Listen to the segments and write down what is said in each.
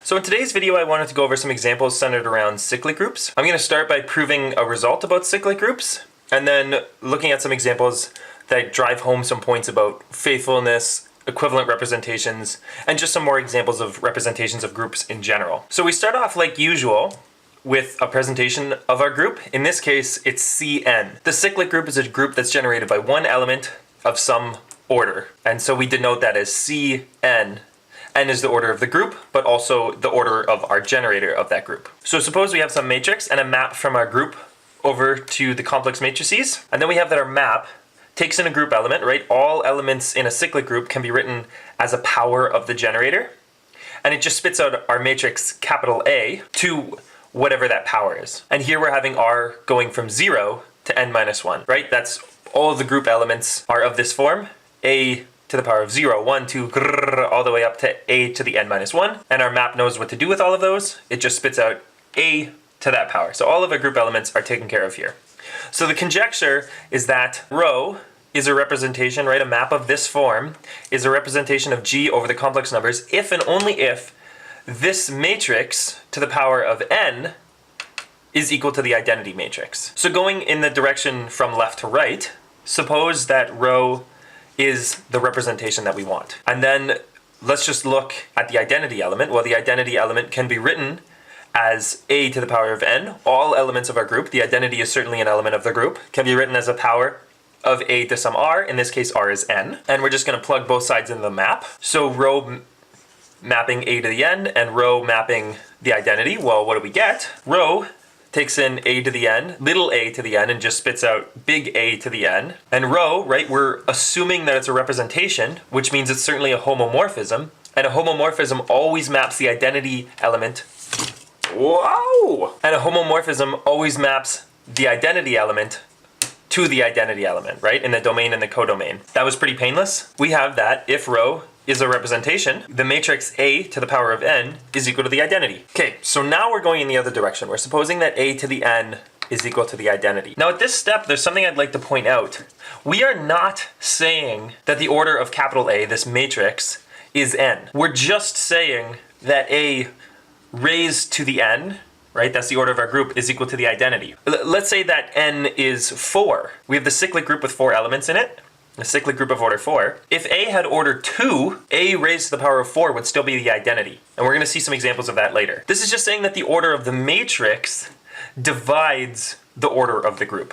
So in today's video, I wanted to go over some examples centered around cyclic groups. I'm going to start by proving a result about cyclic groups, and then looking at some examples that drive home some points about faithfulness, equivalent representations, and just some more examples of representations of groups in general. So we start off like usual with a presentation of our group. In this case, it's Cn. The cyclic group is a group that's generated by one element of some order. And so we denote that as Cn. N is the order of the group, but also the order of our generator of that group. So suppose we have some matrix and a map from our group over to the complex matrices. And then we have that our map takes in a group element, right? All elements in a cyclic group can be written as a power of the generator. And it just spits out our matrix capital A to whatever that power is. And here we're having R going from 0 to n minus 1, right? That's all of the group elements are of this form. A to the power of 0, 1, 2, all the way up to a to the n minus 1. And our map knows what to do with all of those. It just spits out a to that power. So all of our group elements are taken care of here. So the conjecture is that rho is a representation, right? A map of this form is a representation of G over the complex numbers if and only if this matrix to the power of n is equal to the identity matrix. So going in the direction from left to right, suppose that rho is the representation that we want. And then let's just look at the identity element. Well, the identity element can be written as a to the power of n. All elements of our group, the identity is certainly an element of the group, can be written as a power of a to some r. In this case, r is n. And we're just going to plug both sides into the map. So rho mapping a to the n and rho mapping the identity. Well, what do we get? Rho takes in a to the n, little a to the n, and just spits out big A to the n. And rho, right, we're assuming that it's a representation, which means it's certainly a homomorphism. And a homomorphism always maps the identity element. Whoa! And a homomorphism always maps the identity element to the identity element, right? In the domain and the codomain. That was pretty painless. We have that if rho is a representation, the matrix A to the power of n is equal to the identity. Okay, so now we're going in the other direction. We're supposing that A to the n is equal to the identity. Now at this step, there's something I'd like to point out. We are not saying that the order of capital A, this matrix, is n. We're just saying that A raised to the n, right, that's the order of our group, is equal to the identity. Let's say that n is 4. We have the cyclic group with 4 elements in it. A cyclic group of order 4. If A had order 2, A raised to the power of 4 would still be the identity. And we're going to see some examples of that later. This is just saying that the order of the matrix divides the order of the group.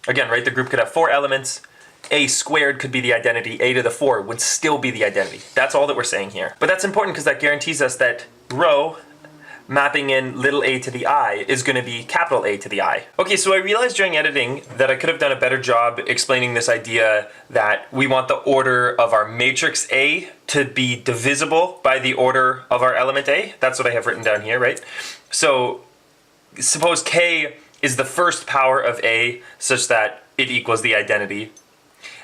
Again, right, the group could have 4 elements. A squared could be the identity. A to the 4 would still be the identity. That's all that we're saying here. But that's important because that guarantees us that rho mapping in little a to the I is going to be capital A to the I. Okay, so I realized during editing that I could have done a better job explaining this idea that we want the order of our matrix A to be divisible by the order of our element A. That's what I have written down here, right? So suppose K is the first power of A such that it equals the identity.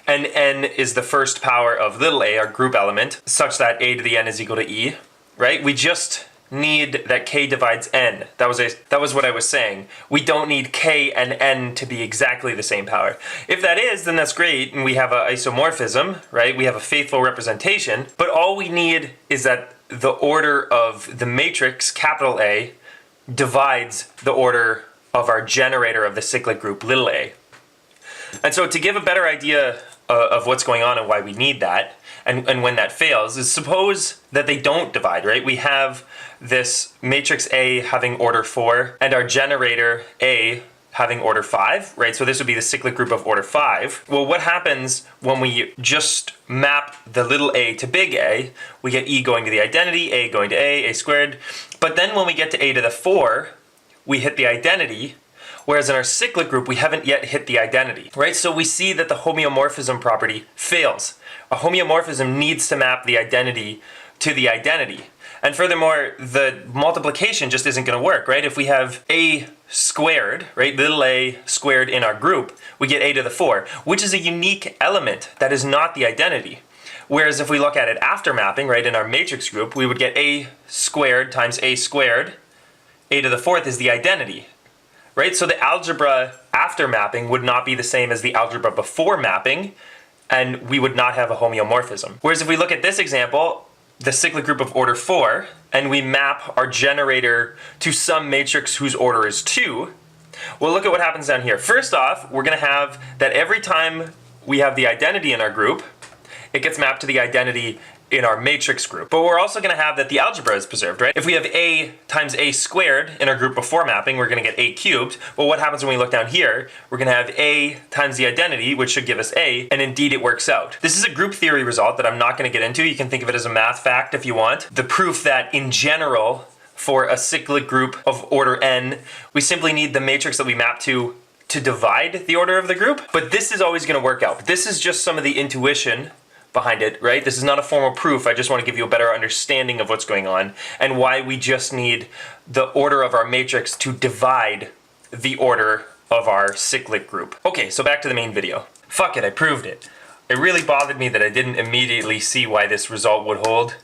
And N is the first power of little a, our group element, such that A to the N is equal to E, right? We just need that K divides N. That was what I was saying. We don't need K and N to be exactly the same power. If that is, then that's great, and we have an isomorphism, right? We have a faithful representation, but all we need is that the order of the matrix, capital A, divides the order of our generator of the cyclic group, little a. And so to give a better idea of what's going on and why we need that, and when that fails, is suppose that they don't divide, right? We have this matrix A having order 4 and our generator A having order 5, right? So this would be the cyclic group of order 5. Well, what happens when we just map the little a to big A? We get E going to the identity, A going to A squared. But then when we get to A to the 4, we hit the identity. Whereas in our cyclic group, we haven't yet hit the identity, right? So we see that the homeomorphism property fails. A homeomorphism needs to map the identity to the identity. And furthermore, the multiplication just isn't going to work, right? If we have A squared, right, little a squared in our group, we get A to the 4, which is a unique element that is not the identity. Whereas if we look at it after mapping, right, in our matrix group, we would get A squared times A squared. A to the 4th is the identity. Right? So the algebra after mapping would not be the same as the algebra before mapping, and we would not have a homeomorphism. Whereas if we look at this example, the cyclic group of order 4, and we map our generator to some matrix whose order is 2, well, look at what happens down here. First off, we're going to have that every time we have the identity in our group, it gets mapped to the identity in our matrix group. But we're also going to have that the algebra is preserved, right? If we have a times a squared in our group before mapping, we're going to get a cubed. Well, what happens when we look down here? We're going to have a times the identity, which should give us a, and indeed it works out. This is a group theory result that I'm not going to get into. You can think of it as a math fact if you want. The proof that in general, for a cyclic group of order n, we simply need the matrix that we map to divide the order of the group. But this is always going to work out. This is just some of the intuition behind it, right? This is not a formal proof. I just want to give you a better understanding of what's going on and why we just need the order of our matrix to divide the order of our cyclic group. Okay, so back to the main video. Fuck it, I proved it. It really bothered me that I didn't immediately see why this result would hold.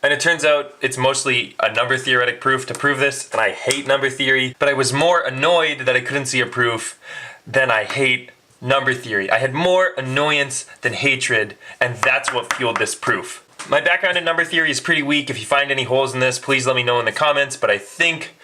And it turns out it's mostly a number theoretic proof to prove this, and I hate number theory, but I was more annoyed that I couldn't see a proof than I hate number theory. I had more annoyance than hatred, and that's what fueled this proof. My background in number theory is pretty weak. If you find any holes in this, please let me know in the comments, but I think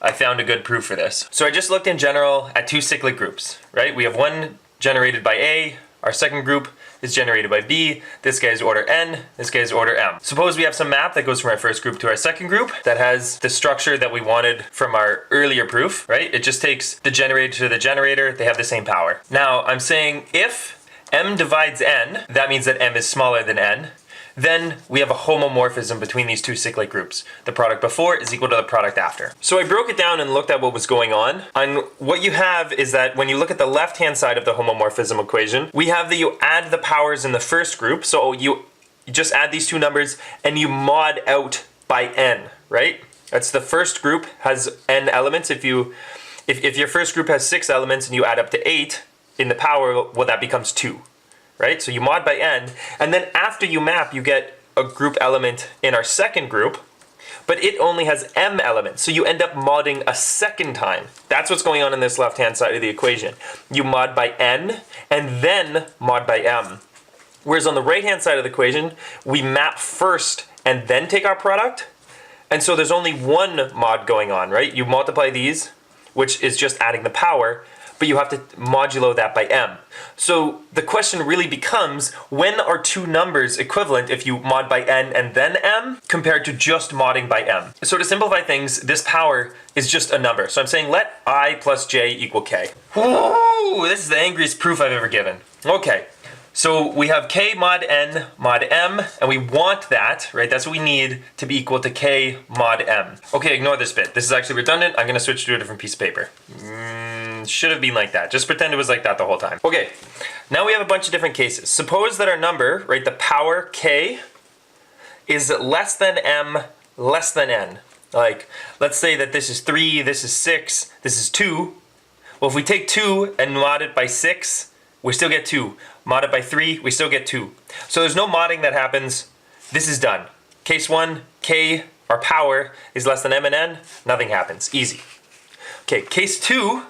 I found a good proof for this. So I just looked in general at two cyclic groups, right? We have one generated by A, our second group is generated by B, this guy is order N, this guy is order M. Suppose we have some map that goes from our first group to our second group that has the structure that we wanted from our earlier proof, right? It just takes the generator to the generator, they have the same power. Now, I'm saying if M divides N, that means that M is smaller than N, then we have a homomorphism between these two cyclic groups. The product before is equal to the product after. So I broke it down and looked at what was going on. And what you have is that when you look at the left-hand side of the homomorphism equation, we have that you add the powers in the first group. So you just add these two numbers and you mod out by n, right? That's the first group has n elements. If your first group has 6 elements and you add up to 8 in the power, well, that becomes 2. Right? So you mod by n, and then after you map, you get a group element in our second group, but it only has m elements, so you end up modding a second time. That's what's going on in this left-hand side of the equation. You mod by n, and then mod by m. Whereas on the right-hand side of the equation, we map first and then take our product, and so there's only one mod going on, right? You multiply these, which is just adding the power, but you have to modulo that by m. So the question really becomes, when are two numbers equivalent if you mod by n and then m, compared to just modding by m? So to simplify things, this power is just a number. So I'm saying let I plus j equal k. Ooh, this is the angriest proof I've ever given. Okay, so we have k mod n mod m, and we want that, right? That's what we need to be equal to k mod m. Okay, ignore this bit. This is actually redundant. I'm gonna switch to a different piece of paper. Should have been like that. Just pretend it was like that the whole time. Okay, now we have a bunch of different cases. Suppose that our number, right, the power k is less than m, less than n. Like, let's say that this is 3, this is 6, this is 2. Well, if we take 2 and mod it by 6, we still get 2. Mod it by 3, we still get 2. So there's no modding that happens. This is done. Case 1, k, our power, is less than m and n. Nothing happens. Easy. Okay, case 2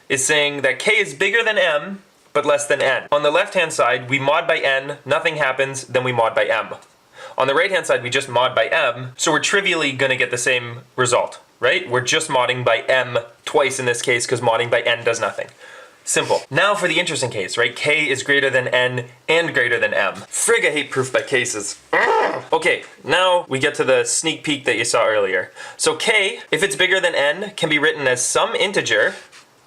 is saying that k is bigger than m, but less than n. On the left-hand side, we mod by n, nothing happens, then we mod by m. On the right-hand side, we just mod by m, so we're trivially gonna get the same result, right? We're just modding by m twice in this case, because modding by n does nothing. Simple. Now for the interesting case, right? K is greater than n and greater than m. Frig, I hate proof by cases. Okay, now we get to the sneak peek that you saw earlier. So k, if it's bigger than n, can be written as some integer,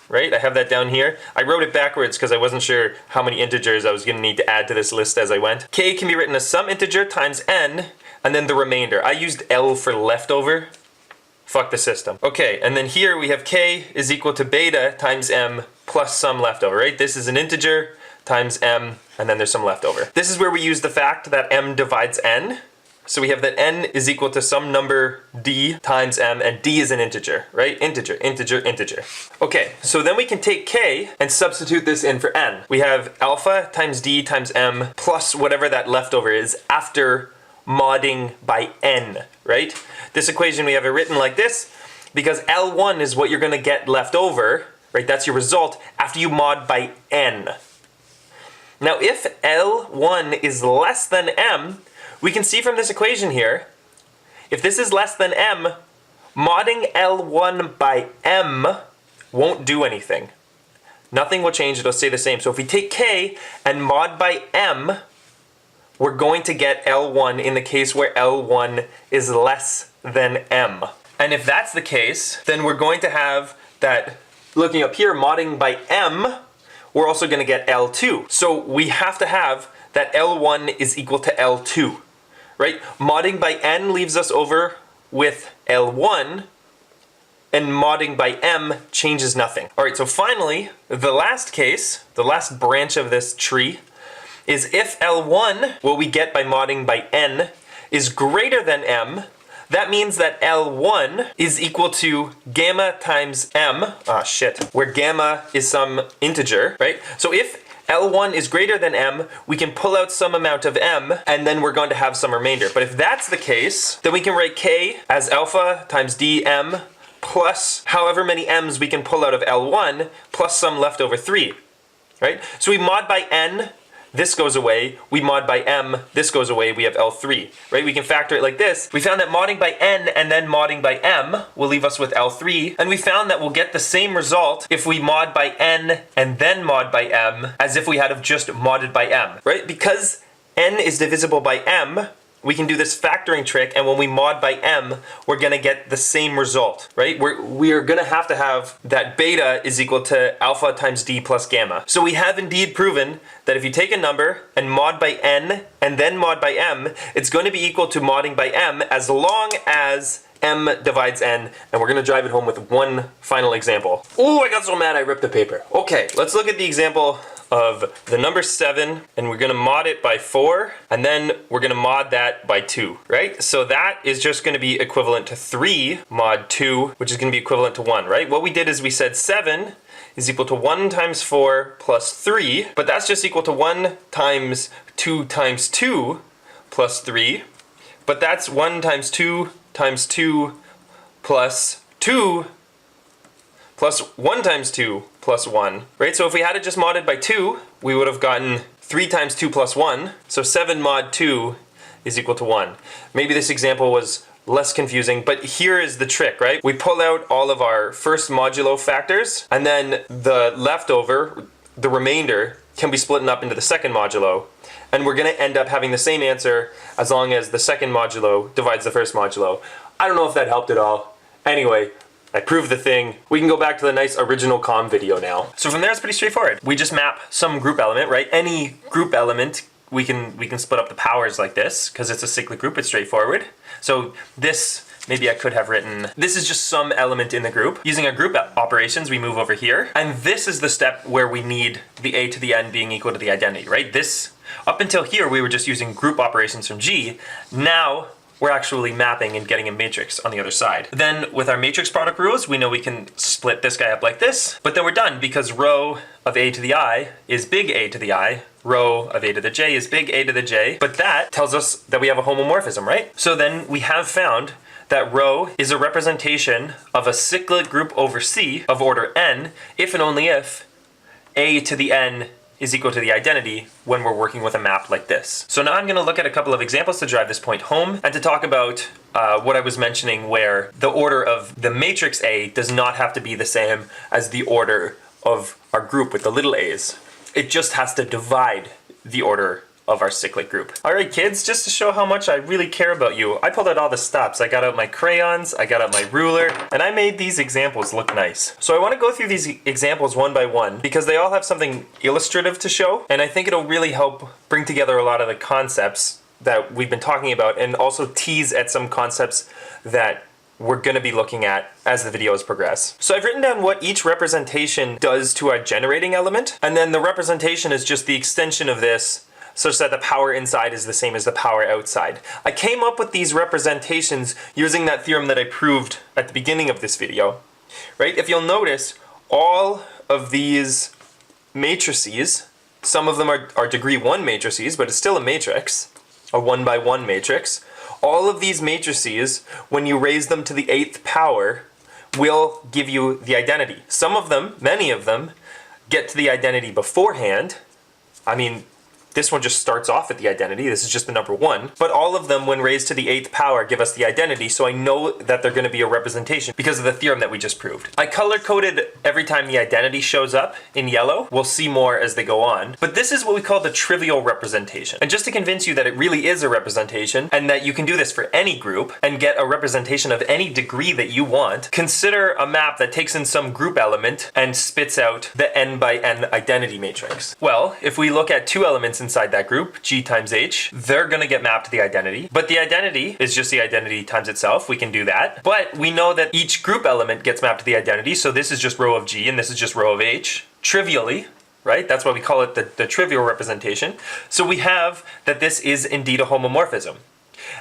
right? I have that down here. I wrote it backwards because I wasn't sure how many integers I was going to need to add to this list as I went. K can be written as some integer times n, and then the remainder. I used L for leftover. Fuck the system. Okay, and then here we have k is equal to beta times m plus some leftover, right? This is an integer times m, and then there's some leftover. This is where we use the fact that m divides n. So we have that n is equal to some number d times m, and d is an integer, right? Integer, integer, integer. Okay, so then we can take k and substitute this in for n. We have alpha times d times m plus whatever that leftover is after modding by n, right? This equation, we have it written like this because L1 is what you're gonna get left over, right? That's your result after you mod by n. Now if L1 is less than m, we can see from this equation here, if this is less than m, modding L1 by m won't do anything. Nothing will change, it'll stay the same. So if we take k and mod by m, we're going to get L1 in the case where L1 is less than m. And if that's the case, then we're going to have that, looking up here, modding by m, we're also going to get L2. So we have to have that L1 is equal to L2, right? Modding by n leaves us over with L1, and modding by m changes nothing. All right, so finally, the last case, the last branch of this tree, is if L1, what we get by modding by n, is greater than m, that means that L1 is equal to gamma times m, where gamma is some integer, right? So if L1 is greater than m, we can pull out some amount of m, and then we're going to have some remainder. But if that's the case, then we can write k as alpha times dm plus however many m's we can pull out of L1 plus some left over 3, right? So we mod by n, this goes away, we mod by m, this goes away, we have L3, right? We can factor it like this. We found that modding by n and then modding by m will leave us with L3, and we found that we'll get the same result if we mod by n and then mod by m as if we had have just modded by m, right? Because n is divisible by m, we can do this factoring trick, and when we mod by m, we're gonna get the same result, right? We are gonna have to have that beta is equal to alpha times d plus gamma. So we have indeed proven that if you take a number and mod by n and then mod by m, it's going to be equal to modding by m as long as m divides n, and we're gonna drive it home with one final example. Oh, I got so mad I ripped the paper. Okay, let's look at the example of the number 7, and we're gonna mod it by 4, and then we're gonna mod that by 2, right? So that is just gonna be equivalent to 3 mod 2, which is gonna be equivalent to 1, right? What we did is we said 7 is equal to 1 times 4 plus 3, but that's just equal to 1 times 2 times 2 plus 3, but that's 1 times 2 times 2 plus 2 plus 1 times 2 plus 1, right? So if we had it just modded by 2, we would have gotten 3 times 2 plus 1, so 7 mod 2 is equal to 1. Maybe this example was less confusing, but here is the trick, right? We pull out all of our first modulo factors, and then the leftover, the remainder, can be split up into the second modulo, and we're gonna end up having the same answer as long as the second modulo divides the first modulo. I don't know if that helped at all. Anyway, I proved the thing. We can go back to the nice original comm video now. So from there, it's pretty straightforward. We just map some group element, right? Any group element, we can split up the powers like this, because it's a cyclic group, it's straightforward. So this, maybe I could have written, this is just some element in the group. Using our group operations, we move over here. And this is the step where we need the a to the n being equal to the identity, right? This, up until here, we were just using group operations from G. Now, we're actually mapping and getting a matrix on the other side. Then with our matrix product rules, we know we can split this guy up like this, but then we're done because rho of a to the I is big A to the I, rho of a to the j is big A to the j, but that tells us that we have a homomorphism, right? So then we have found that rho is a representation of a cyclic group over C of order n if and only if a to the n is equal to the identity when we're working with a map like this. So now I'm gonna look at a couple of examples to drive this point home and to talk about what I was mentioning where the order of the matrix A does not have to be the same as the order of our group with the little a's. It just has to divide the order of our cyclic group. All right, kids, just to show how much I really care about you, I pulled out all the stops. I got out my crayons, I got out my ruler, and I made these examples look nice. So I want to go through these examples one by one because they all have something illustrative to show, and I think it'll really help bring together a lot of the concepts that we've been talking about and also tease at some concepts that we're going to be looking at as the videos progress. So I've written down what each representation does to our generating element, and then the representation is just the extension of this such that the power inside is the same as the power outside. I came up with these representations using that theorem that I proved at the beginning of this video, right? If you'll notice, all of these matrices, some of them are degree 1 matrices, but it's still a matrix, a 1 by 1 matrix. All of these matrices, when you raise them to the 8th power, will give you the identity. Some of them, many of them, get to the identity beforehand. I mean, This one just starts off at the identity. This is just the number 1. But all of them, when raised to the 8th power, give us the identity, so I know that they're going to be a representation because of the theorem that we just proved. I color-coded every time the identity shows up in yellow. We'll see more as they go on. But this is what we call the trivial representation. And just to convince you that it really is a representation, and that you can do this for any group, and get a representation of any degree that you want, consider a map that takes in some group element and spits out the n by n identity matrix. Well, if we look at 2 elements inside that group, G times H, they're going to get mapped to the identity. But the identity is just the identity times itself. We can do that. But we know that each group element gets mapped to the identity. So this is just row of G and this is just row of H. Trivially, right? That's why we call it the trivial representation. So we have that this is indeed a homomorphism.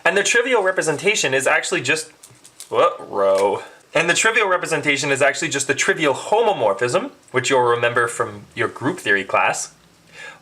And the trivial representation is actually just, And the trivial representation is actually just the trivial homomorphism, which you'll remember from your group theory class,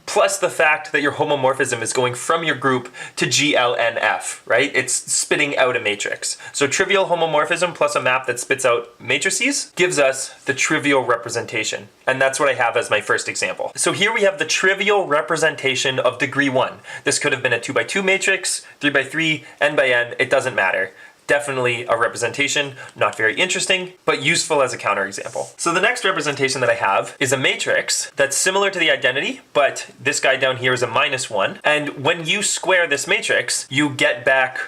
plus the fact that your homomorphism is going from your group to GLNF, right? It's spitting out a matrix. So trivial homomorphism plus a map that spits out matrices gives us the trivial representation. And that's what I have as my first example. So here we have the trivial representation of degree 1. This could have been a 2 by 2 matrix, 3 by 3, n by n, it doesn't matter. Definitely a representation, not very interesting, but useful as a counterexample. So the next representation that I have is a matrix that's similar to the identity, but this guy down here is a -1. And when you square this matrix, you get back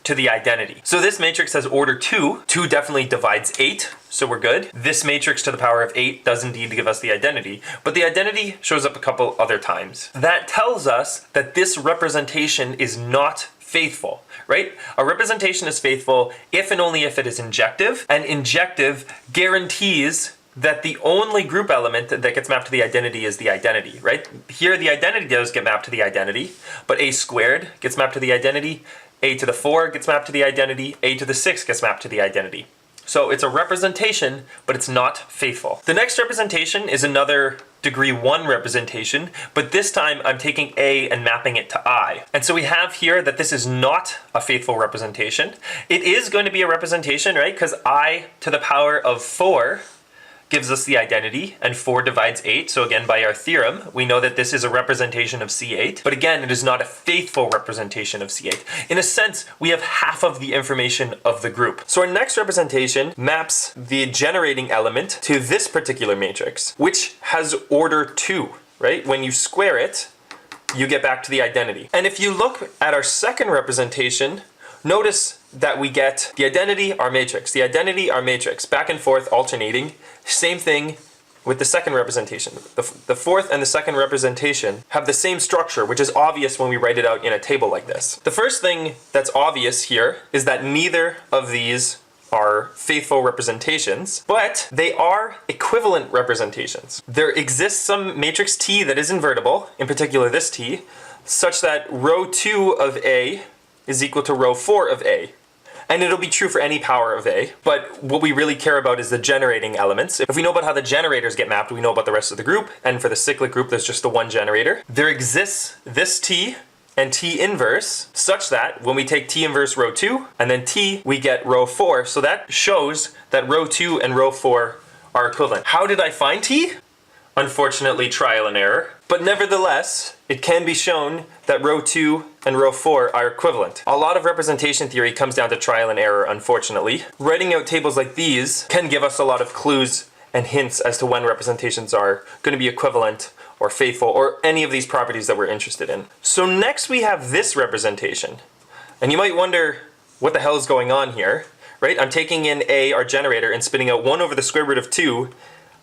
to the identity. So this matrix has order 2. 2 definitely divides 8, so we're good. This matrix to the power of 8 does indeed give us the identity, but the identity shows up a couple other times. That tells us that this representation is not faithful, right? A representation is faithful if and only if it is injective, and injective guarantees that the only group element that gets mapped to the identity is the identity, right? Here the identity does get mapped to the identity, but a squared gets mapped to the identity, a to the 4 gets mapped to the identity, a to the 6 gets mapped to the identity. So it's a representation, but it's not faithful. The next representation is another degree 1 representation, but this time I'm taking A and mapping it to I. And so we have here that this is not a faithful representation. It is going to be a representation, right? Because I to the power of 4 gives us the identity, and 4 divides 8. So again, by our theorem, we know that this is a representation of C8. But again, it is not a faithful representation of C8. In a sense, we have half of the information of the group. So our next representation maps the generating element to this particular matrix, which has order 2, right? When you square it, you get back to the identity. And if you look at our second representation, notice that we get the identity, our matrix, the identity, our matrix, back and forth alternating. Same thing with the second representation. The fourth and the second representation have the same structure, which is obvious when we write it out in a table like this. The first thing that's obvious here is that neither of these are faithful representations, but they are equivalent representations. There exists some matrix T that is invertible, in particular this T, such that row 2 of A is equal to row 4 of A. And it'll be true for any power of A, but what we really care about is the generating elements. If we know about how the generators get mapped, we know about the rest of the group, and for the cyclic group, there's just the one generator. There exists this T and T inverse, such that when we take T inverse row 2, and then T, we get row 4, so that shows that row 2 and row 4 are equivalent. How did I find T? Unfortunately, trial and error. But nevertheless, it can be shown that row 2 and row 4 are equivalent. A lot of representation theory comes down to trial and error, unfortunately. Writing out tables like these can give us a lot of clues and hints as to when representations are going to be equivalent or faithful or any of these properties that we're interested in. So next we have this representation. And you might wonder what the hell is going on here, right? I'm taking in A, our generator, and spitting out 1 over the square root of 2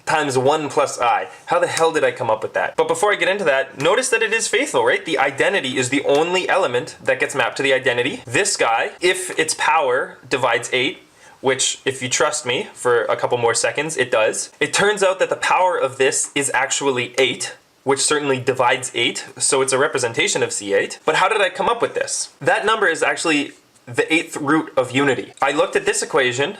times 1 plus I. How the hell did I come up with that? But before I get into that, notice that it is faithful, right? The identity is the only element that gets mapped to the identity. This guy, if its power divides 8, which if you trust me for a couple more seconds, it does. It turns out that the power of this is actually 8, which certainly divides 8, so it's a representation of C8. But how did I come up with this? That number is actually the 8th root of unity. I looked at this equation,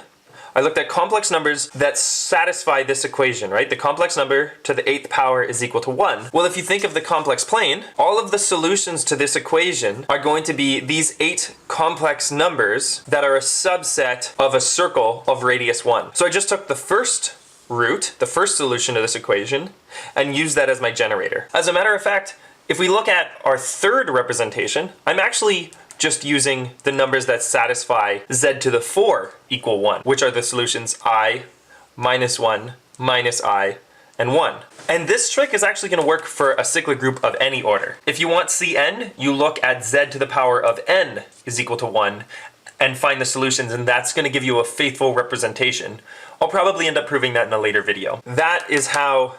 I looked at complex numbers that satisfy this equation, right? The complex number to the 8th power is equal to 1. Well, if you think of the complex plane, all of the solutions to this equation are going to be these 8 complex numbers that are a subset of a circle of radius 1. So I just took the first root, the first solution to this equation, and used that as my generator. As a matter of fact, If we look at our third representation, I'm actually just using the numbers that satisfy z to the 4 equal 1, which are the solutions I, minus 1, minus I, and 1. And this trick is actually going to work for a cyclic group of any order. If you want Cn, you look at z to the power of n is equal to 1 and find the solutions, and that's going to give you a faithful representation. I'll probably end up proving that in a later video. That is how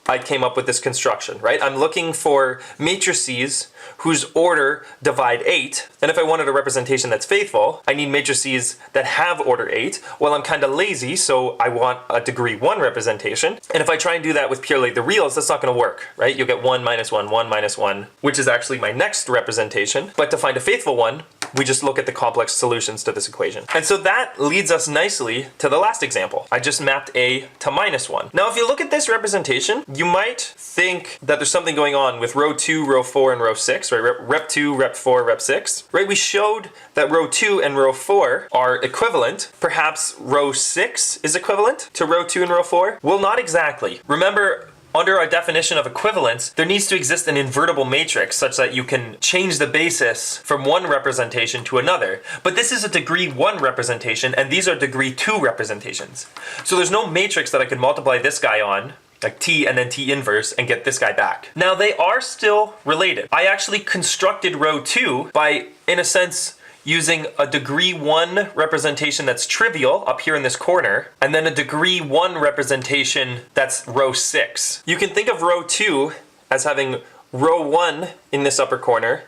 I came up with this construction, right? I'm looking for matrices whose order divide 8, and if I wanted a representation that's faithful, I need matrices that have order 8. Well, I'm kind of lazy, so I want a degree 1 representation, and if I try and do that with purely the reals, that's not going to work, right? You'll get 1 minus 1, 1 minus 1, which is actually my next representation, but to find a faithful one, we just look at the complex solutions to this equation. And so that leads us nicely to the last example. I just mapped a to minus 1. Now, if you look at this representation, you might think that there's something going on with row 2, row 4, and row 6, right? Rep 2, rep 4, rep 6, right? We showed that row 2 and row 4 are equivalent. Perhaps row 6 is equivalent to row 2 and row 4? Well, not exactly. Remember, under our definition of equivalence, there needs to exist an invertible matrix such that you can change the basis from one representation to another. But this is a degree 1 representation, and these are degree 2 representations. So there's no matrix that I could multiply this guy on, like T and then T inverse, and get this guy back. Now, they are still related. I actually constructed row 2 by, in a sense, using a degree 1 representation that's trivial up here in this corner, and then a degree 1 representation that's row 6. You can think of row 2 as having row 1 in this upper corner,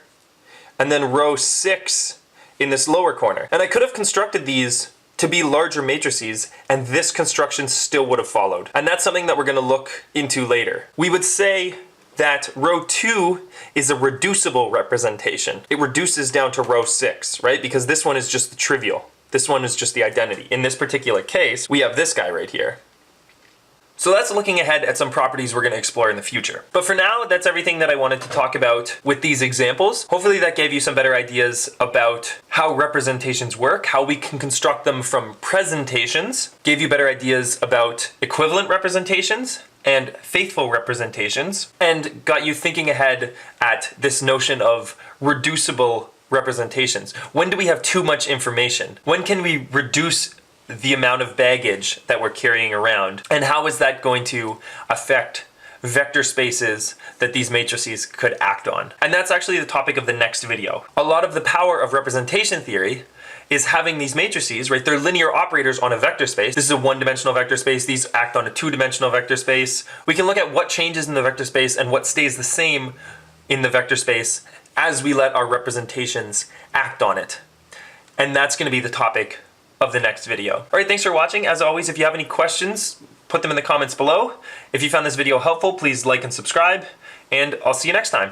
and then row 6 in this lower corner. And I could have constructed these to be larger matrices, and this construction still would have followed. And that's something that we're going to look into later. We would say that row 2 is a reducible representation. It reduces down to row 6, right? Because this one is just the trivial. This one is just the identity. In this particular case, we have this guy right here. So that's looking ahead at some properties we're going to explore in the future. But for now, that's everything that I wanted to talk about with these examples. Hopefully that gave you some better ideas about how representations work, how we can construct them from presentations, gave you better ideas about equivalent representations and faithful representations, and got you thinking ahead at this notion of reducible representations. When do we have too much information? When can we reduce the amount of baggage that we're carrying around? And how is that going to affect vector spaces that these matrices could act on? And that's actually the topic of the next video. A lot of the power of representation theory is having these matrices, right? They're linear operators on a vector space. This is a one-dimensional vector space. These act on a two-dimensional vector space. We can look at what changes in the vector space and what stays the same in the vector space as we let our representations act on it. And that's going to be the topic of the next video. All right, thanks for watching. As always, if you have any questions, put them in the comments below. If you found this video helpful, please like and subscribe, and I'll see you next time.